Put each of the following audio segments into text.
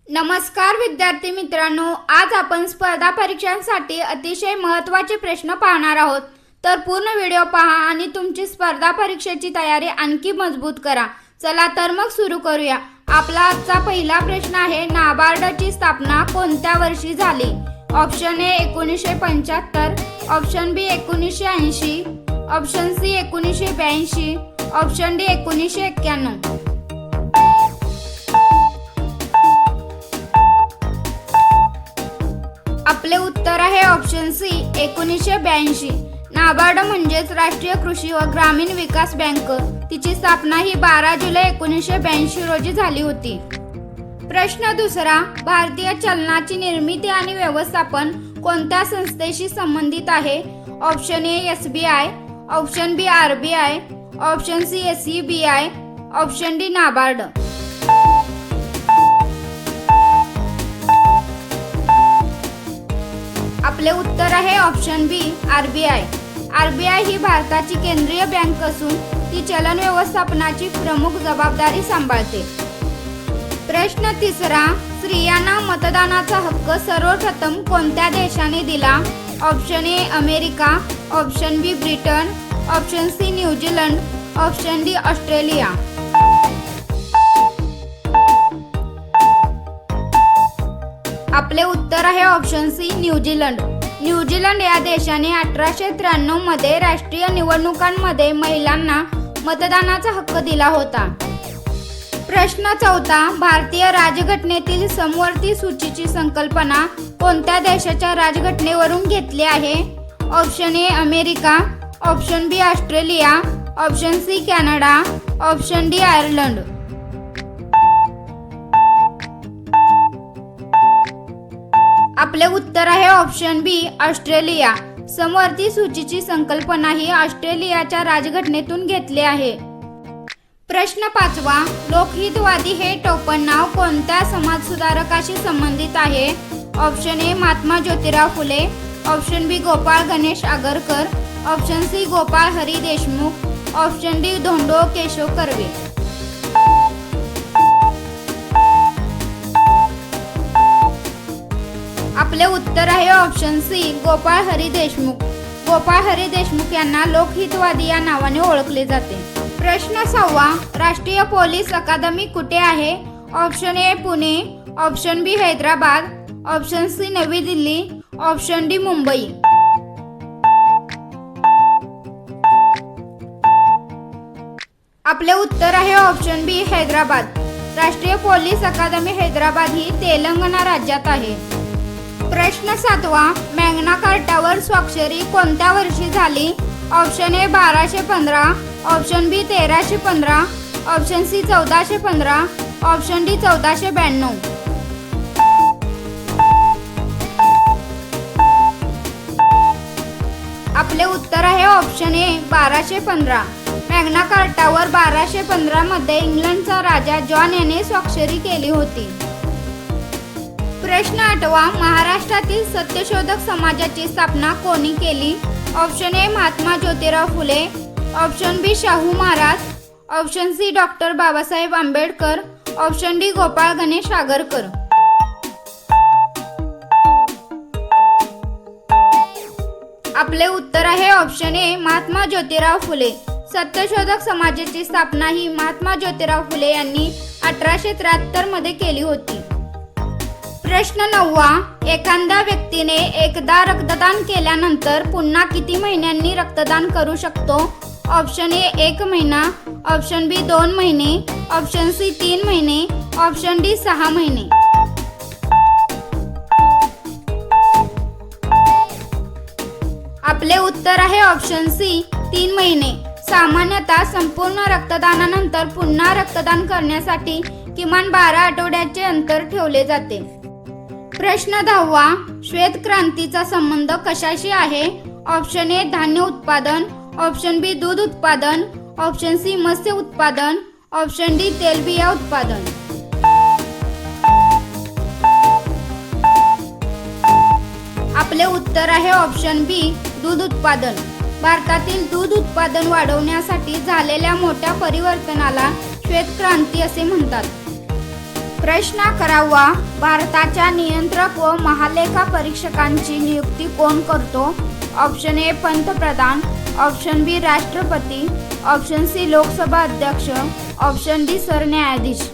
नमस्कार विद्यार्थी मित्रांनो, आज आपण स्पर्धा परीक्षांसाठी अतिशय महत्त्वाचे प्रश्न पाहणार आहोत. तर पूर्ण व्हिडिओ पहा आणि तुमची स्पर्धा परीक्षेची तयारी आणखी मजबूत करा. चला तर मग सुरू करूया. आपला आजचा पहिला प्रश्न आहे, नाबार्डची स्थापना कोणत्या वर्षी झाली? Option A 1975, option B 1980, option C 1982, option D 1991. आपले उत्तर आहे ऑप्शन सी 1982. नाबार्ड म्हणजेच राष्ट्रीय कृषी व ग्रामीण विकास बँक. तिची स्थापना ही 12 जुलै 1982 रोजी झाली होती. प्रश्न दुसरा, भारतीय चलनाची निर्मिती आणि व्यवस्थापन कोणत्या संस्थेशी संबंधित आहे? Option A SBI, option B RBI, option C SEBI, option D NABARD. आपले उत्तर आहे ऑप्शन बी RBI. RBI ही भारताची केंद्रीय बँक असून ती चलन व्यवस्थापनाची प्रमुख जबाबदारी सांभाळते. प्रश्न तिसरा, स्त्रियांना मतदानाचा हक्क सर्वप्रथम कोणत्या देशाने दिला? Option A America, option B Britain, option C New Zealand, option D Australia. आपले उत्तर आहे ऑप्शन सी न्यूझीलंड. न्यूझीलंड या देशाने 1893 मध्ये राष्ट्रीय निवडणुकांमध्ये महिलांना मतदानाचा हक्क दिला होता. प्रश्न चौथा, भारतीय राजघटनेतील समवर्ती सूचीची संकल्पना कोणत्या देशाच्या राजघटनेवरून घेतली आहे? Option A America, option B Australia, option C Canada, option D Ireland. आपले उत्तर आहे ऑप्शन बी ऑस्ट्रेलिया. समवर्ती सूचीची संकल्पना ही ऑस्ट्रेलियाच्या राजघटनेतून घेतली आहे. प्रश्न पाचवा, लोकहितवादी हे टोपणनाव कोणत्या समाजसुधारकाशी संबंधित आहे? Option A Mahatma Jyotirao Phule, option B Gopal Ganesh Agarkar, option C Gopal Hari Deshmukh, option D Dhondo Keshav Karve. आपले उत्तर आहे ऑप्शन सी गोपाळ हरी देशमुख. गोपाळ हरी देशमुख यांना लोकहितवादी या नावाने ओळखले जाते. प्रश्न सहावा, राष्ट्रीय पोलीस अकादमी कुठे आहे? Option A Pune, option B Hyderabad, option C Navi Delhi, option D Mumbai. आपले उत्तर आहे ऑप्शन बी हैदराबाद. राष्ट्रीय पोलीस अकादमी हैदराबाद ही तेलंगणा राज्यात आहे. प्रश्न सातवा, मॅग्ना कार्टावर स्वाक्षरी कोणत्या वर्षी झाली? Option A 1215, option B 1315, option C 1415, option D 1492. आपले उत्तर आहे ऑप्शन ए 1215. मॅग्ना कार्टावर 1215 मध्ये इंग्लंडचा राजा जॉन याने स्वाक्षरी केली होती. प्रश्न आठवा, महाराष्ट्रातील सत्यशोधक समाजाची स्थापना कोणी केली? Option A Mahatma Jyotirao Phule, option B Shahu Maharaj, option C doctor Babasaheb Ambedkar, option D Gopal Ganesh Agarkar. आपले उत्तर आहे ऑप्शन ए महात्मा ज्योतिराव फुले. सत्यशोधक समाजाची स्थापना ही महात्मा ज्योतिराव फुले यांनी 1873 मध्ये केली होती. प्रश्न नववा, एखाद्या व्यक्तीने एकदा रक्तदान केल्यानंतर पुन्हा किती महिन्यांनी रक्तदान करू शकतो? ऑप्शन ए 1 महिना, ऑप्शन बी 2 महिने, ऑप्शन सी 3 महिने, ऑप्शन डी 6 महिने. आपले उत्तर आहे ऑप्शन सी 3 महिने. सामान्यतः संपूर्ण रक्तदानानंतर पुन्हा रक्तदान करण्यासाठी किमान 12 आठवड्याचे अंतर ठेवले जाते. प्रश्न 10वा, श्वेत क्रांतीचा संबंध कशाशी आहे? ऑप्शन ए धान्य उत्पादन, ऑप्शन बी दूध उत्पादन, ऑप्शन सी मत्स्य उत्पादन, ऑप्शन डी तेलबिया उत्पादन. आपले उत्तर आहे ऑप्शन बी दूध उत्पादन. भारतातील दूध उत्पादन वाढवण्यासाठी झालेल्या मोठ्या परिवर्तनाला श्वेत क्रांती असे म्हणतात. प्रश्न 11वा, भारताच्या नियंत्रक व महालेखा परीक्षकांची नियुक्ती कोण करतो? ऑप्शन ए पंतप्रधान, ऑप्शन बी राष्ट्रपती, ऑप्शन सी लोकसभा अध्यक्ष, ऑप्शन डी सरन्यायाधीश.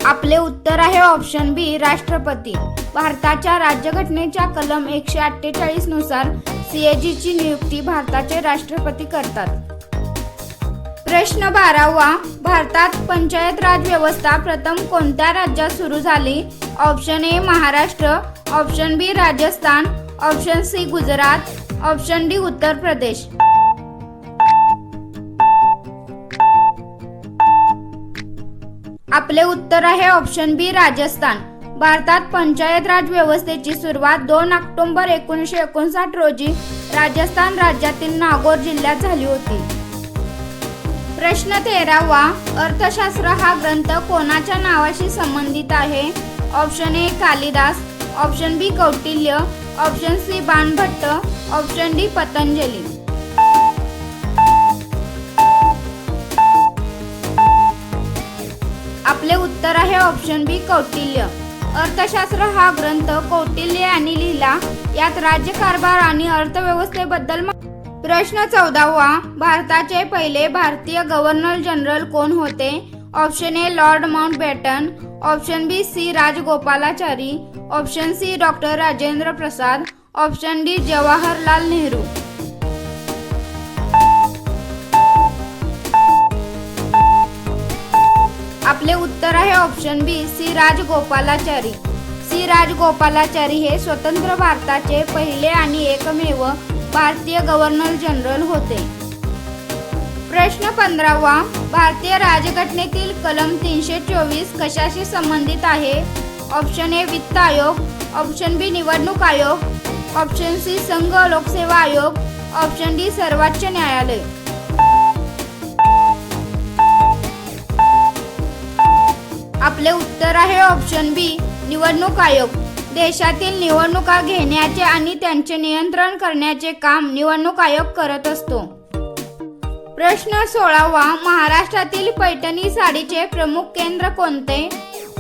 आपले उत्तर आहे ऑप्शन बी राष्ट्रपती. भारताच्या राज्यघटनेच्या कलम 148 नुसार CAG ची नियुक्ती भारताचे राष्ट्रपती करतात. प्रश्न 12वा, भारतात पंचायत राज व्यवस्था प्रथम कोणत्या राज्यात सुरू झाली? Option A Maharashtra, option B Rajasthan, option C Gujarat, option D Uttar Pradesh. आपले उत्तर आहे ऑप्शन बी राजस्थान. भारतात पंचायत राज व्यवस्थेची सुरुवात 2 ऑक्टोबर 1959 रोजी राजस्थान राज्यातील नागौर जिल्ह्यात झाली होती. प्रश्न 13वा, अर्थशास्त्र हा ग्रंथ कोणाच्या नावाशी संबंधित आहे? Option A Kalidas, option B Kautilya, option C Banabhatta, option D Patanjali. आपले उत्तर आहे ऑप्शन बी कौटिल्य. अर्थशास्त्र हा ग्रंथ कौटिल्य यांनी लिहिला. यात राज्यकारभार आणि अर्थव्यवस्थेबद्दल. प्रश्न 14वा, भारताचे पहिले भारतीय गव्हर्नर जनरल कोण होते? Option A Lord Mountbatten, option B C Rajagopalachari, option C doctor Rajendra Prasad, option D Jawaharlal Nehru. आपले उत्तर आहे option B C Rajagopalachari. C Rajagopalachari हे स्वतंत्र भारताचे पहिले आणि एकमेव भारतीय गव्हर्नर जनरल होते. प्रश्न 15वा, भारतीय राज्यघटनेतील कलम 324 कशाशी संबंधित आहे? ऑप्शन ए वित्त आयोग, ऑप्शन बी निवडणूक आयोग, ऑप्शन सी संघ लोकसेवा आयोग, ऑप्शन डी सर्वोच्च न्यायालय. आपले उत्तर आहे ऑप्शन बी निवडणूक आयोग. देशातील निवडणुका घेण्याचे आणि त्यांचे नियंत्रण करण्याचे काम निवडणूक आयोग करत असतो. प्रश्न 16वा, महाराष्ट्रातील पैठणी साडीचे प्रमुख केंद्र कोणते?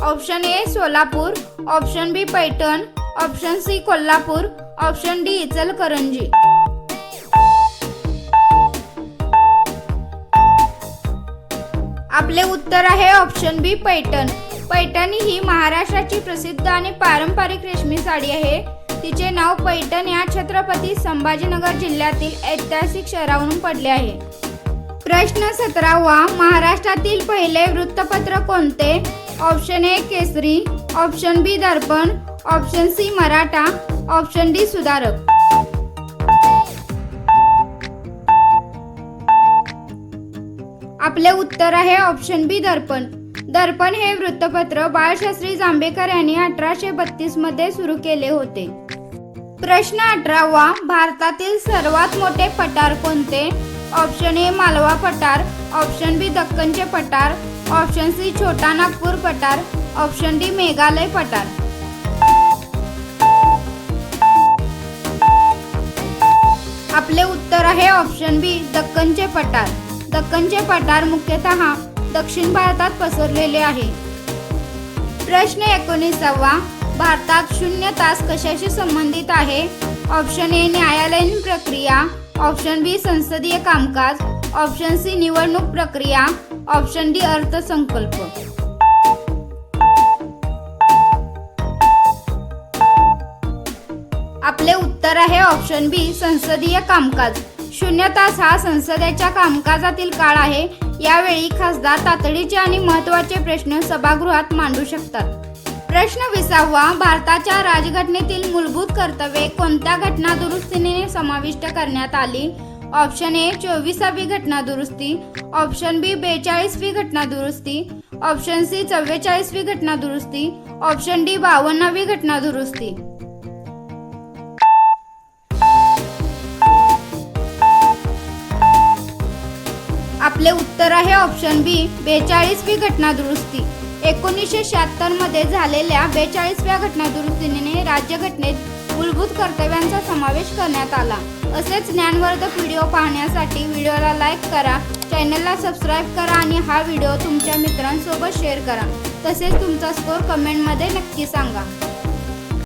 Option A Solapur, option B Paithan, option C Kolhapur, option D Ichalkaranji. आपले उत्तर आहे ऑप्शन बी पैठण. पैठणी ही महाराष्ट्राची प्रसिद्ध आणि पारंपरिक रेशमी साडी आहे. तिचे नाव पैठण या छत्रपती संभाजीनगर जिल्ह्यातील ऐतिहासिक शहरावरून पडले आहे. प्रश्न 17वा, महाराष्ट्रातील पहिले वृत्तपत्र कोणते? Option A Kesari, option B Darpan, option C Maratha, option D Sudharak. आपले उत्तर आहे ऑप्शन बी दर्पण. दर्पण हे वृत्तपत्र बाळशास्त्री जांभेकर यांनी 1832 मध्ये सुरू केले होते. प्रश्न 18वा, भारतातील सर्वात मोठे पठार कोणते? ऑप्शन ए मालवा पठार, ऑप्शन बी दक्कनचे पठार, ऑप्शन सी छोटा नागपूर पठार, ऑप्शन डी मेघालय पठार. आपले उत्तर आहे ऑप्शन बी दक्कनचे पठार. दक्कनचे पठार मुख्यतः दक्षिण भारतात पसरलेले आहे. प्रश्न 19वा, भारतात 0 तास कशाशी संबंधित आहे? ऑप्शन ए न्यायालयीन प्रक्रिया, ऑप्शन बी संसदीय कामकाज, ऑप्शन सी निवडणूक प्रक्रिया, ऑप्शन डी अर्थसंकल्प. आपले उत्तर आहे ऑप्शन बी संसदीय कामकाज. 0 तास हा संसदेच्या कामकाजातील काळ आहे. यावेळी खासदार तातडीचे आणि महत्त्वाचे प्रश्न सभागृहात मांडू शकतात. प्रश्न 20वा, भारताच्या राज्यघटनेतील मूलभूत कर्तव्ये कोणत्या घटना दुरुस्तीने समाविष्ट करण्यात आली? ऑप्शन ए 24वी घटना दुरुस्ती, ऑप्शन बी 42वी घटना दुरुस्ती, ऑप्शन सी 44वी घटना दुरुस्ती, ऑप्शन डी 52वी घटना दुरुस्ती. आपले उत्तर आहे ऑप्शन बी 42वी घटना दुरुस्ती. 1976 मध्ये झालेल्या 42व्या घटना दुरुस्तीने राज्यघटनेत मूलभूत कर्तव्यांचा समावेश करण्यात आला. असेच ज्ञानवर्धक व्हिडिओ पाहण्यासाठी व्हिडिओला लाईक करा, चॅनलला सबस्क्राईब करा आणि हा व्हिडिओ तुमच्या मित्रांसोबत शेअर करा. तसेच तुमचा स्कोर कमेंटमध्ये नक्की सांगा.